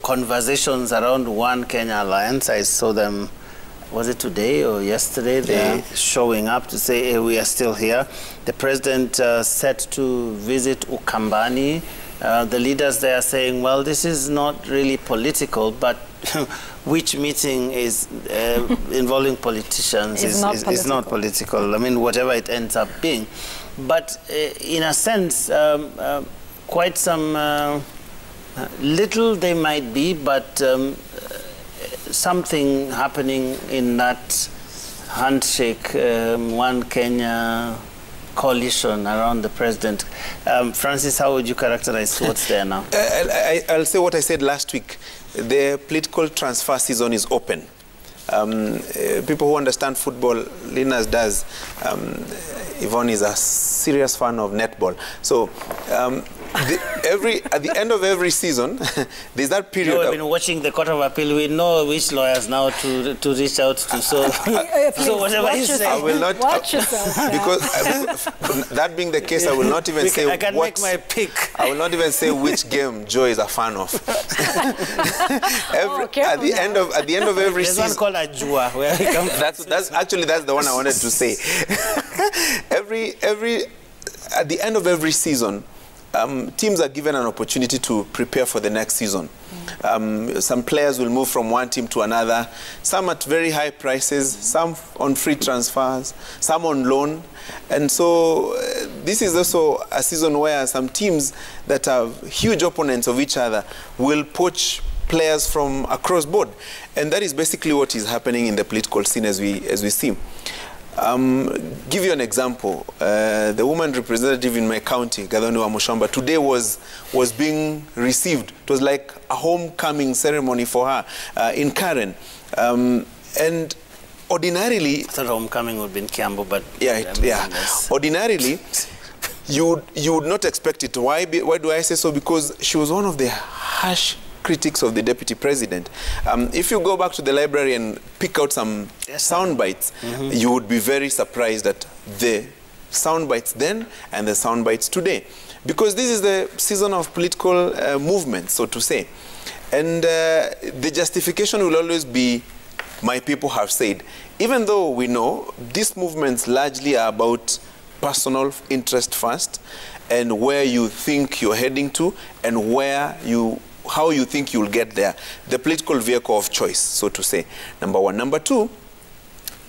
conversations around One Kenya Alliance. I saw them, was it today or yesterday? They're showing up to say, hey, we are still here. The president set to visit Ukambani. The leaders there are saying, well, this is not really political, but which meeting is involving politicians is not political. I mean, whatever it ends up being. But in a sense, quite some little they might be, but something happening in that handshake, One Kenya coalition around the president. Francis, how would you characterize what's there now? I'll say what I said last week. The political transfer season is open. People who understand football, Linus does. Yvonne is a serious fan of netball. So at the end of every season, there's that period. You know, we've been watching the Court of Appeal. We know which lawyers now to reach out to. So, so whatever you say, I will not. Watch yourself. Because that being the case, I will not even say. I can make my pick. I will not even say which game Joe is a fan of. At the end of every season. There's one called Ajua, where we come from. That's the one I wanted to say. At the end of every season, teams are given an opportunity to prepare for the next season. Some players will move from one team to another, some at very high prices, some on free transfers, some on loan. And so this is also a season where some teams that are huge opponents of each other will poach players from across board. And that is basically what is happening in the political scene as we see. Give you an example. The woman representative in my county, Gadoni Wamushamba, today was being received. It was like a homecoming ceremony for her in Karen. And ordinarily... I thought homecoming would be in Kiambu, but... Yeah. Ordinarily, you would not expect it. Why do I say so? Because she was one of the harsh critics of the deputy president. If you go back to the library and pick out some sound bites, you would be very surprised at the sound bites then and the sound bites today. Because this is the season of political movement, so to say. And the justification will always be, my people have said. Even though we know these movements largely are about personal interest first and where you think you're heading to and how you think you'll get there, the political vehicle of choice, so to say. Number one. Number two,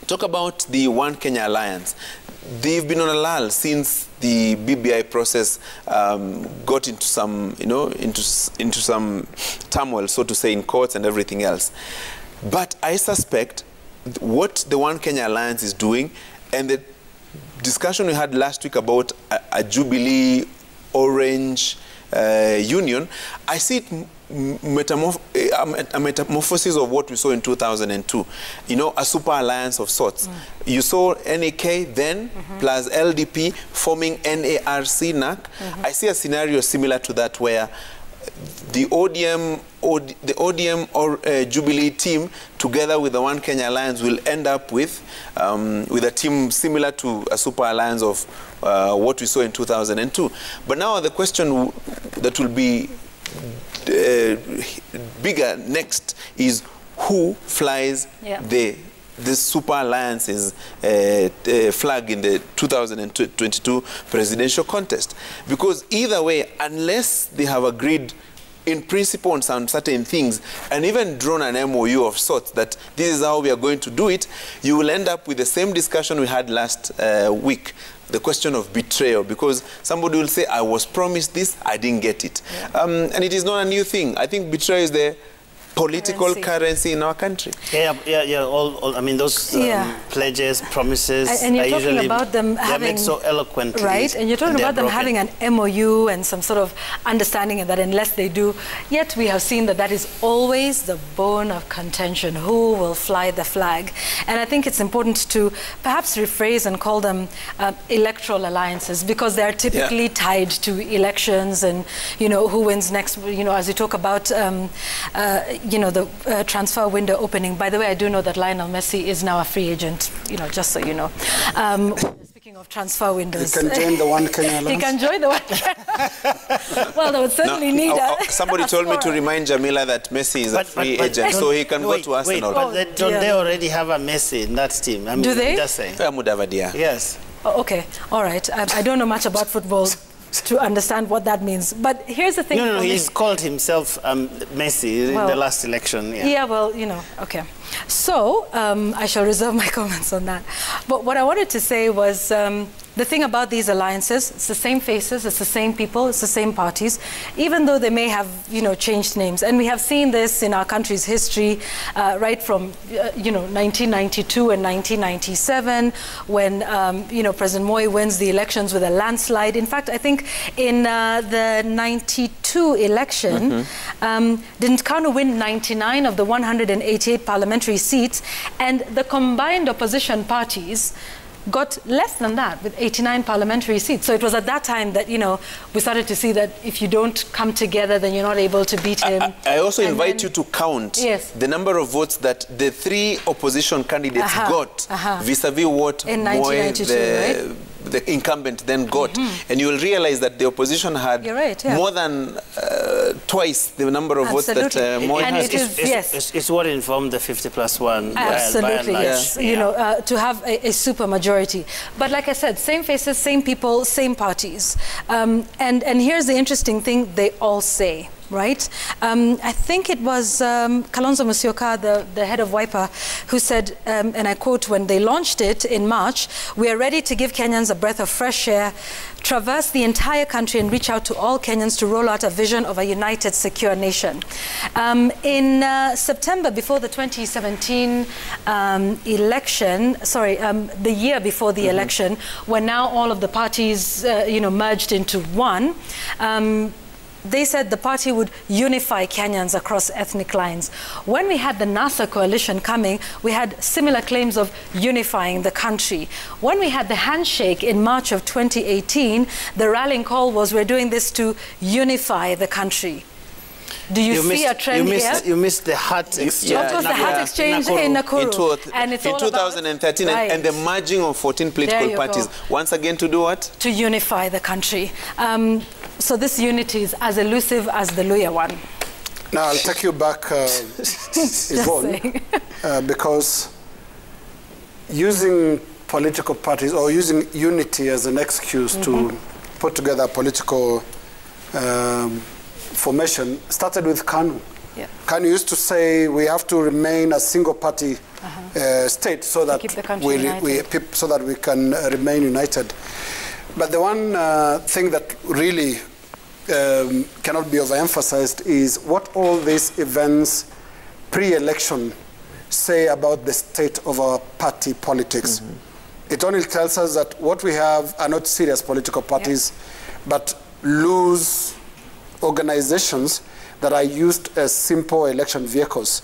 talk about the One Kenya Alliance. They've been on a lull since the BBI process got into some, into some turmoil, so to say, in courts and everything else. But I suspect what the One Kenya Alliance is doing, and the discussion we had last week about a Jubilee Orange union, I see it a metamorphosis of what we saw in 2002. A super alliance of sorts. You saw NAK then plus LDP forming NARC NAC. I see a scenario similar to that where the ODM or Jubilee team together with the One Kenya Alliance will end up with a team similar to a super alliance of what we saw in 2002. But now the question that will be bigger next is who flies the super alliance's flag in the 2022 presidential contest. Because either way, unless they have agreed in principle on some certain things and even drawn an MOU of sorts that this is how we are going to do it, you will end up with the same discussion we had last week. The question of betrayal, because somebody will say, I was promised this, I didn't get it. And it is not a new thing. I think betrayal is the political currency in our country. I mean, those pledges, promises, and you're talking about them they're made so eloquently. Right, and you're talking about them having an MOU and some sort of understanding that unless they do, yet we have seen that is always the bone of contention, who will fly the flag. And I think it's important to perhaps rephrase and call them electoral alliances, because they're typically tied to elections and, who wins next, as you talk about the transfer window opening. By the way, I do know that Lionel Messi is now a free agent, just so you know. Speaking of transfer windows. He can join the One Kenya Alliance. He can join the One Kenya. Well, they would certainly need somebody told me to remind Jamila that Messi is a free agent, so he can go to Arsenal. But don't they already have a Messi in that team? I mean, do they? Just saying. Yes. Oh, okay, all right. I don't know much about football to understand what that means. But here's the thing. No, he's called himself Messi in the last election. Yeah, well, you know, okay. So I shall reserve my comments on that. But what I wanted to say was the thing about these alliances, it's the same faces, it's the same people, it's the same parties, even though they may have, you know, changed names. And we have seen this in our country's history, right from, you know, 1992 and 1997, when, you know, President Moi wins the elections with a landslide. In fact, I think in the 92 election, didn't Kanu win 99 of the 188 parliamentary seats, and the combined opposition parties got less than that with 89 parliamentary seats. So it was at that time that, you know, we started to see that if you don't come together, then you're not able to beat him. I also invite you to count the number of votes that the three opposition candidates got vis-a-vis what in 1992, the incumbent then got. And you will realize that the opposition had more than twice the number of votes that Moi had. It's what informed the 50+1. Absolutely, yes. You know, to have a super majority. But like I said, same faces, same people, same parties. And here's the interesting thing they all say. Right? I think it was Kalonzo Musyoka, the head of Wiper, who said, and I quote, when they launched it in March, "We are ready to give Kenyans a breath of fresh air, traverse the entire country and reach out to all Kenyans to roll out a vision of a united, secure nation." In September, before the 2017 election, the year before the election, when now all of the parties, you know, merged into one, they said the party would unify Kenyans across ethnic lines. When we had the NASA coalition coming, we had similar claims of unifying the country. When we had the handshake in March of 2018, the rallying call was, we're doing this to unify the country. Do you see a trend here? You missed the hat exchange. What was the hat exchange in Nakuru? And it's in 2013, and the merging of 14 political parties. Once again, to do what? To unify the country. So this unity is as elusive as the Luya one. Now, I'll take you back, Yvonne, because using political parties or using unity as an excuse to put together a political formation started with KANU. KANU used to say we have to remain a single party state so that we can remain united. But the one thing that really cannot be overemphasized is what all these events pre-election say about the state of our party politics. It only tells us that what we have are not serious political parties, but loose organizations that are used as simple election vehicles.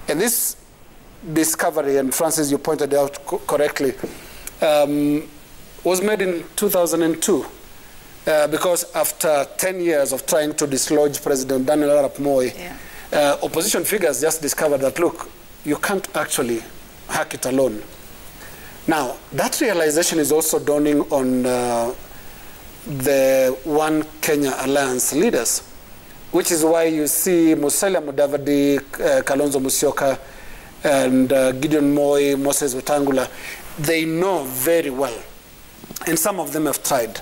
And this discovery, and Francis, you pointed out correctly, was made in 2002 because after 10 years of trying to dislodge President Daniel Arap Moi, opposition figures just discovered that, look, you can't actually hack it alone. Now, that realization is also dawning on the One Kenya Alliance leaders, which is why you see Musalia Mudavadi, Kalonzo Musyoka, and Gideon Moi, Moses Wetangula. They know very well, and some of them have tried.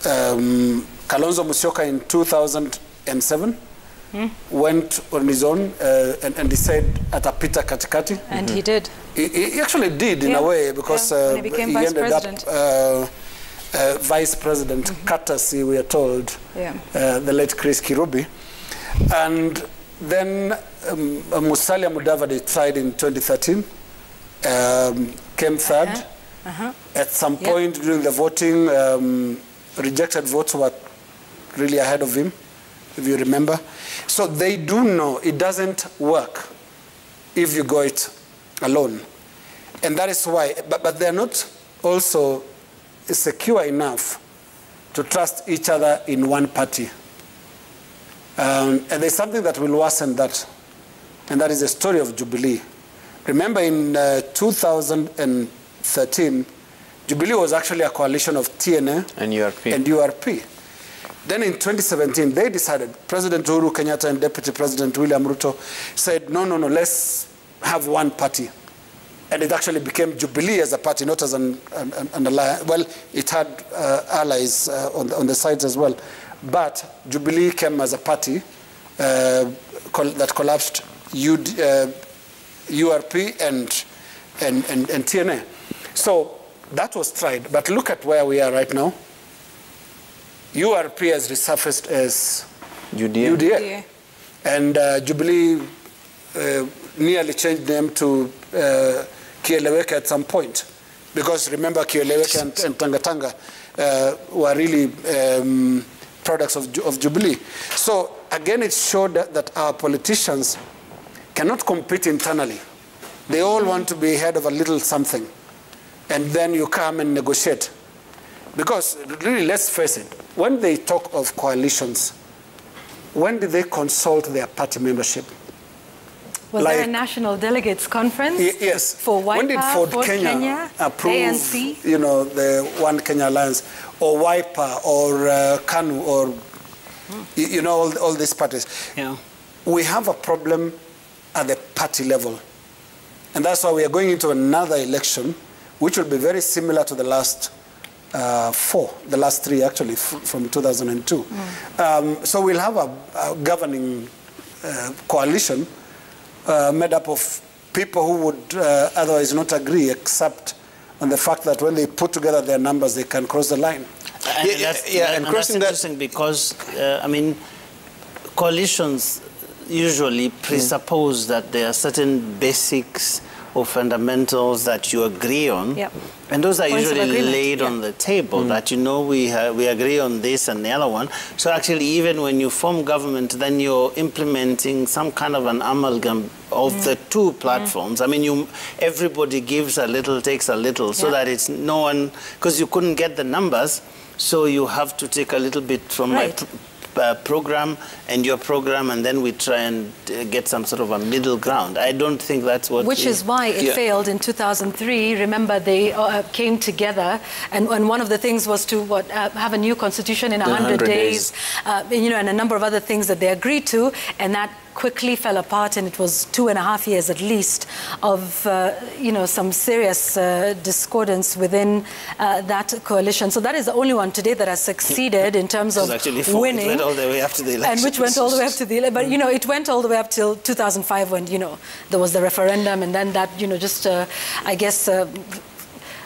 Kalonzo Musyoka in 2007 went on his own and he said atapita katikati. And he did. He actually did in a way, because he became he vice ended president. up vice president, courtesy, we are told, the late Chris Kirubi. And then Musalia Mudavadi tried in 2013, came third. At some point during the voting, rejected votes were really ahead of him, if you remember. So they do know it doesn't work if you go it alone. And that is why, but they're not also secure enough to trust each other in one party. And there's something that will worsen that, and that is the story of Jubilee. Remember in 2013, Jubilee was actually a coalition of TNA and URP. Then in 2017, they decided, President Uhuru Kenyatta and Deputy President William Ruto said, no, let's have one party. And it actually became Jubilee as a party, not as an alliance. Well, it had allies on the sides as well. But Jubilee came as a party that collapsed URP and TNA. So that was tried. But look at where we are right now. URP has resurfaced as UDA. And Jubilee nearly changed name to Kieleweke at some point. Because remember, Kieleweke and Tangatanga were really products of Jubilee. So again, it showed that our politicians cannot compete internally. They all want to be head of a little something. And then you come and negotiate. Because really, let's face it, when they talk of coalitions, when did they consult their party membership? Was there a national delegates conference? Yes. For Wiper, when did Ford Kenya approve, ANC? The One Kenya Alliance, or Wiper, or KANU, or all these parties? Yeah. We have a problem at the party level, and that's why we are going into another election, which will be very similar to the last the last three actually from 2002. So we'll have a governing coalition made up of people who would otherwise not agree, except on the fact that when they put together their numbers, they can cross the line. And that's interesting because, I mean, coalitions usually presuppose that there are certain basics or fundamentals that you agree on, and those are usually laid on the table, that we agree on this and the other one. So actually, even when you form government, then you're implementing some kind of an amalgam of the two platforms. I mean, everybody gives a little, takes a little, so that it's no one, because you couldn't get the numbers, so you have to take a little bit from my program and your program, and then we try and get some sort of a middle ground. I don't think that's what... Which is why it failed in 2003. Remember, they came together, and one of the things was to have a new constitution in 100 days. And a number of other things that they agreed to, and that quickly fell apart, and it was 2.5 years at least of some serious discordance within that coalition. So that is the only one today that has succeeded in terms of winning. It went all the way up to the election. And which went all the way up to the election. But it went all the way up till 2005 when there was the referendum, and then that I guess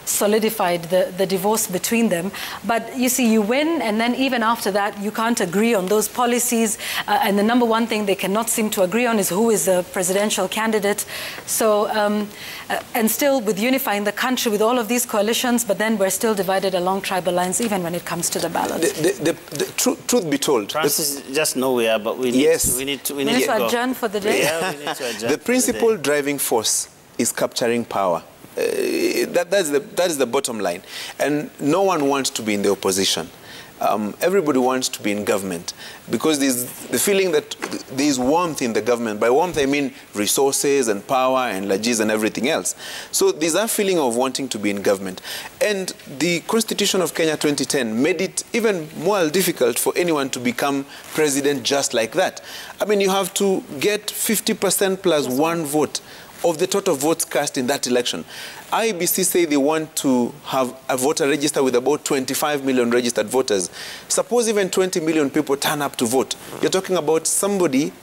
solidified the divorce between them. But you see, you win, and then even after that, you can't agree on those policies. And the number one thing they cannot seem to agree on is who is the presidential candidate. So, and still with unifying the country with all of these coalitions, but then we're still divided along tribal lines, even when it comes to the ballot. The truth be told, Francis just nowhere, but we need to adjourn for the day. Yeah, we need to adjourn. The principal driving force is capturing power. That is the bottom line. And no one wants to be in the opposition. Everybody wants to be in government, because there's the feeling that there's warmth in the government. By warmth, I mean resources and power and legis and everything else. So there's that feeling of wanting to be in government. And the Constitution of Kenya 2010 made it even more difficult for anyone to become president just like that. I mean, you have to get 50% plus one vote of the total votes cast in that election. IEBC say they want to have a voter register with about 25 million registered voters. Suppose even 20 million people turn up to vote. You're talking about somebody,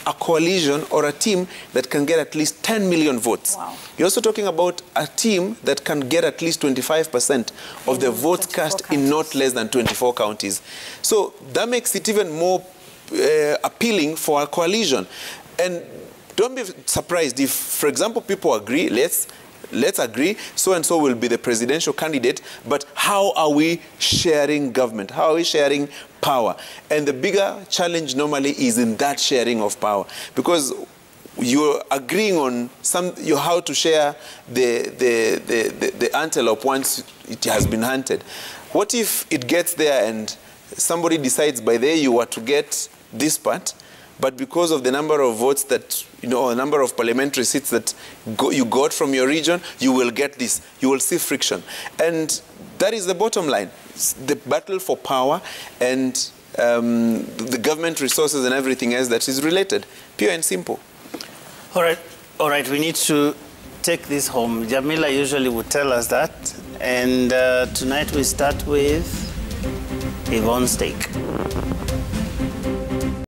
a coalition or a team that can get at least 10 million votes. Wow. You're also talking about a team that can get at least 25% of the votes cast in not less than 24 counties. So that makes it even more appealing for a coalition. And don't be surprised if, for example, people agree, let's agree, so-and-so will be the presidential candidate, but how are we sharing government? How are we sharing power? And the bigger challenge normally is in that sharing of power, because you're agreeing on how to share the antelope once it has been hunted. What if it gets there and somebody decides by there you are to get this part, but because of the number of votes that, a number of parliamentary seats that you got from your region, you will get this. You will see friction. And That is the bottom line. It's the battle for power and the government resources and everything else that is related. Pure and simple. All right, we need to take this home. Jamila usually would tell us that. And tonight we start with Yvonne's take.